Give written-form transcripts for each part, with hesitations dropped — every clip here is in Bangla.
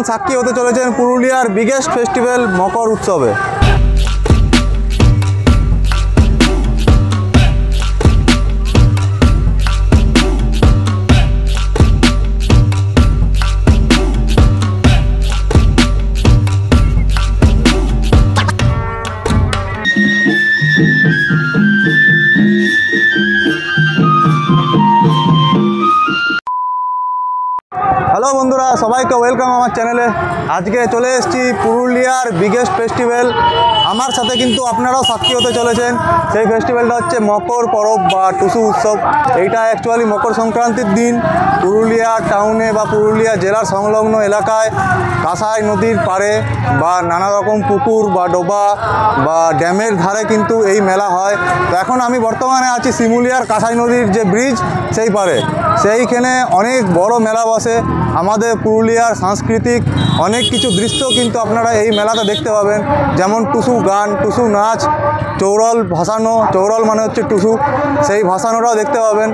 এখন সাক্ষী হতে চলেছেন পুরুলিয়ার বিগেস্ট ফেস্টিভ্যাল মকর উৎসবে। হ্যালো বন্ধুরা, সবাইকে ওয়েলকাম আমার চ্যানেলে। আজকে চলে এসেছি পুরুলিয়ার বিগেস্ট ফেস্টিভ্যাল। আমার সাথে কিন্তু আপনারাও সাক্ষী হতে চলেছেন। সেই ফেস্টিভ্যালটা হচ্ছে মকর পরব বা টুসু উৎসব। এইটা অ্যাকচুয়ালি মকর সংক্রান্তির দিন পুরুলিয়া টাউনে বা পুরুলিয়া জেলার সংলগ্ন এলাকায় কাঁসাই নদীর পাড়ে বা নানা রকম পুকুর বা ডোবা বা ড্যামের ধারে কিন্তু এই মেলা হয়। তো এখন আমি বর্তমানে আছি শিমুলিয়ার কাঁসাই নদীর যে ব্রিজ সেই পাড়ে। সেইখানে অনেক বড় মেলা বসে। আমাদের পুরুলিয়ার সাংস্কৃতিক অনেক কিছু দৃশ্য কিন্তু আপনারা এই মেলাতে দেখতে পাবেন, যেমন টুসু গান, টুসু নাচ, চৌরল ভাসানো। চৌরল মানে হচ্ছে টুসু, সেই ভাসানোটাও দেখতে পাবেন।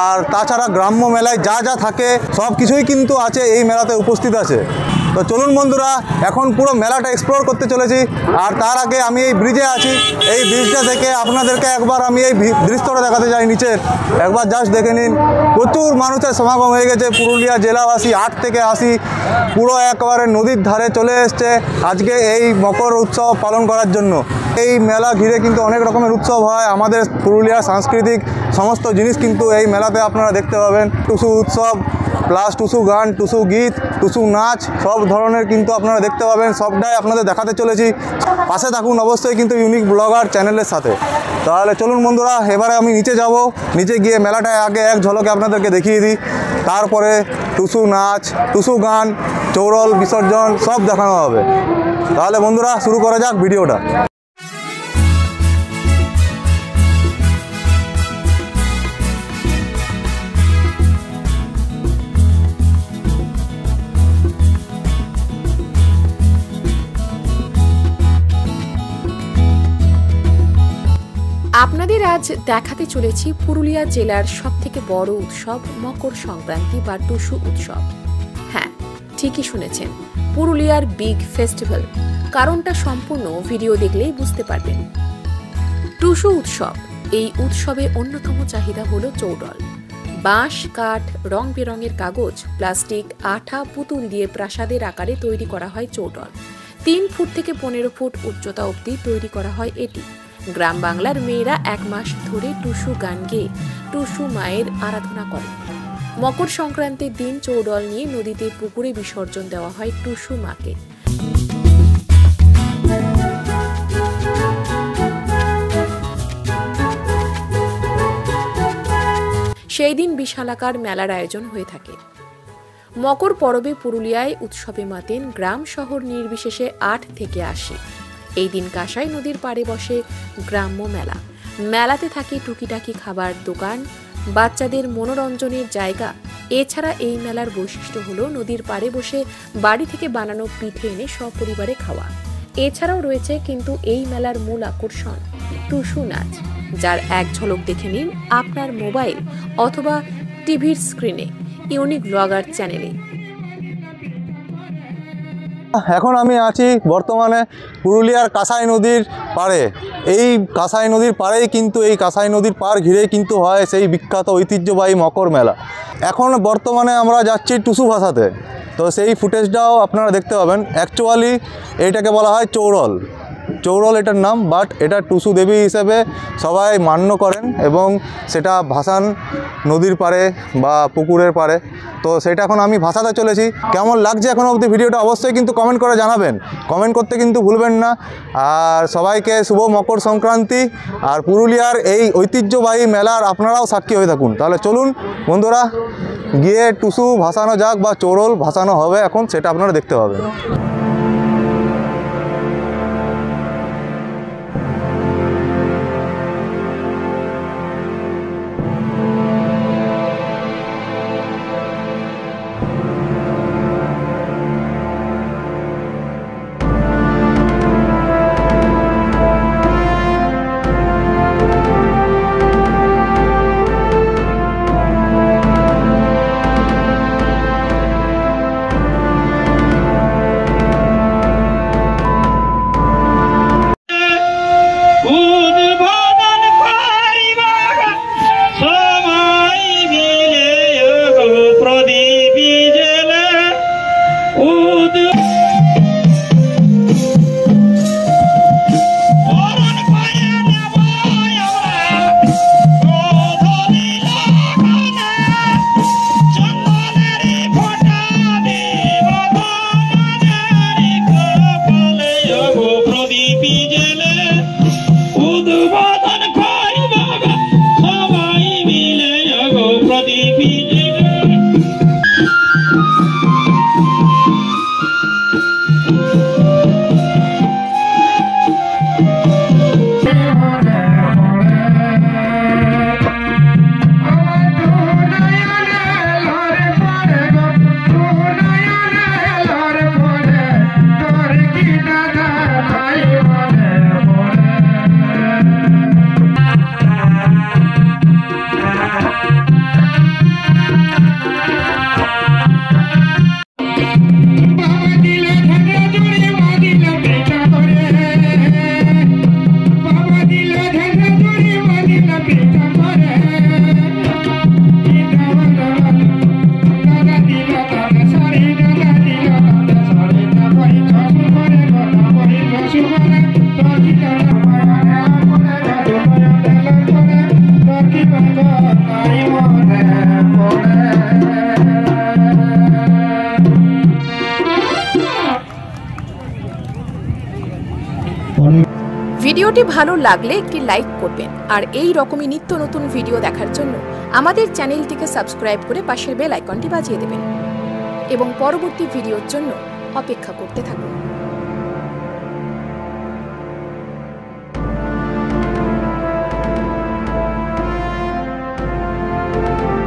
আর তাছাড়া গ্রাম্য মেলায় যা যা থাকে সব কিছুই কিন্তু আছে, এই মেলাতে উপস্থিত আছে। তো চলুন বন্ধুরা, এখন পুরো মেলাটা এক্সপ্লোর করতে চলেছি। আর তার আগে আমি এই ব্রিজে আছি। এই ব্রিজটা থেকে আপনাদেরকে একবার আমি এই দৃশ্যটা দেখাতে চাই নিচের। একবার জাস্ট দেখে নিন, প্রচুর মানুষের সমাগম হয়ে গেছে। পুরুলিয়া জেলাবাসী 8 থেকে 80 পুরো একেবারে নদীর ধারে চলে এসছে আজকে এই মকর উৎসব পালন করার জন্য। এই মেলা ঘিরে কিন্তু অনেক রকমের উৎসব হয়। আমাদের পুরুলিয়ার সাংস্কৃতিক সমস্ত জিনিস কিন্তু এই মেলাতে আপনারা দেখতে পাবেন। টুসু উৎসব প্লাস টুসু গান, টুসু গীত, টুসু নাচ, সব ধরনের কিন্তু আপনারা দেখতে পাবেন। সবটাই আপনাদের দেখাতে চলেছি। পাশে থাকুন অবশ্যই কিন্তু ইউনিক ব্লগার চ্যানেলের সাথে। তাহলে চলুন বন্ধুরা, এবারে আমি নিচে যাব। নিচে গিয়ে মেলাটায় আগে এক ঝলকে আপনাদেরকে দেখিয়ে দিই, তারপরে টুসু নাচ, টুসু গান, চৌরল বিসর্জন সব দেখানো হবে। তাহলে বন্ধুরা শুরু করা যাক ভিডিওটা। আপনাদের আজ দেখাতে চলেছি পুরুলিয়া জেলার সবথেকে বড় উৎসব মকর সংক্রান্তি বা টুসু উৎসব। হ্যাঁ, ঠিকই শুনেছেন, পুরুলিয়ার বিগ ফেস্টিভ্যাল। কারণটা সম্পূর্ণ ভিডিও দেখলেই বুঝতে পারবেন। টুসু উৎসব, এই উৎসবে অন্যতম চাহিদা হলো চৌডল। বাঁশ, কাঠ, রং বেরঙের কাগজ, প্লাস্টিক, আঠা, পুতুল দিয়ে প্রাসাদের আকারে তৈরি করা হয় চৌডল। 3 ফুট থেকে 15 ফুট উচ্চতা অবধি তৈরি করা হয় এটি। গ্রাম বাংলার মেয়েরা 1 মাস ধরে টুসু গান গেয়ে টুসু মায়ের আরাধনা করে। মকর সংক্রান্তির দিন চৌডল নিয়ে নদীতে পুকুরে বিসর্জন দেওয়া হয় টুসু মাকে। সেই দিন বিশালাকার মেলার আয়োজন হয়ে থাকে। মকর পরবে পুরুলিয়ায় উৎসবে মাতেন গ্রাম শহর নির্বিশেষে 8 থেকে 80। এই দিন কাঁসাই নদীর পাড়ে বসে গ্রাম্য মেলা। মেলাতে থাকে টুকিটাকি খাবার দোকান, বাচ্চাদের মনোরঞ্জনের জায়গা। এছাড়া এই মেলার বৈশিষ্ট্য হলো নদীর পাড়ে বসে বাড়ি থেকে বানানো পিঠে এনে সপরিবারে খাওয়া। এছাড়াও রয়েছে কিন্তু এই মেলার মূল আকর্ষণ টুসু নাচ, যার এক ঝলক দেখে নিন আপনার মোবাইল অথবা টিভির স্ক্রিনে ইউনিক ব্লগার চ্যানেলে। এখন আমি আছি বর্তমানে পুরুলিয়ার কাঁসাই নদীর পাড়ে। এই কাঁসাই নদীর পাড়েই কিন্তু, এই কাঁসাই নদীর পাড় ঘিরেই কিন্তু হয় সেই বিখ্যাত ঐতিহ্যবাহী মকর মেলা। এখন বর্তমানে আমরা যাচ্ছি টুসু ভাসাতে, তো সেই ফুটেজটাও আপনারা দেখতে পাবেন। অ্যাকচুয়ালি এইটাকে বলা হয় চৌরল। চৌরল এটার নাম, বাট এটা টুসু দেবী হিসেবে সবাই মান্য করেন এবং সেটা ভাসান নদীর পাড়ে বা পুকুরের পাড়ে। তো সেটা এখন আমি ভাসাতে চলেছি। কেমন লাগছে এখন অবধি ভিডিওটা অবশ্যই কিন্তু কমেন্ট করে জানাবেন। কমেন্ট করতে কিন্তু ভুলবেন না। আর সবাইকে শুভ মকর সংক্রান্তি। আর পুরুলিয়ার এই ঐতিহ্যবাহী মেলার আপনারাও সাক্ষী হয়ে থাকুন। তাহলে চলুন বন্ধুরা, গিয়ে টুসু ভাসানো যাক বা চৌরল ভাসানো হবে এখন, সেটা আপনারা দেখতে পাবেন। ভিডিওটি ভালো লাগলে একটি লাইক করবেন আর এই রকমই নিত্য নতুন ভিডিও দেখার জন্য আমাদের চ্যানেলটিকে সাবস্ক্রাইব করে পাশের বেল আইকনটি বাজিয়ে দেবেন এবং পরবর্তী ভিডিওর জন্য অপেক্ষা করতে থাকুন।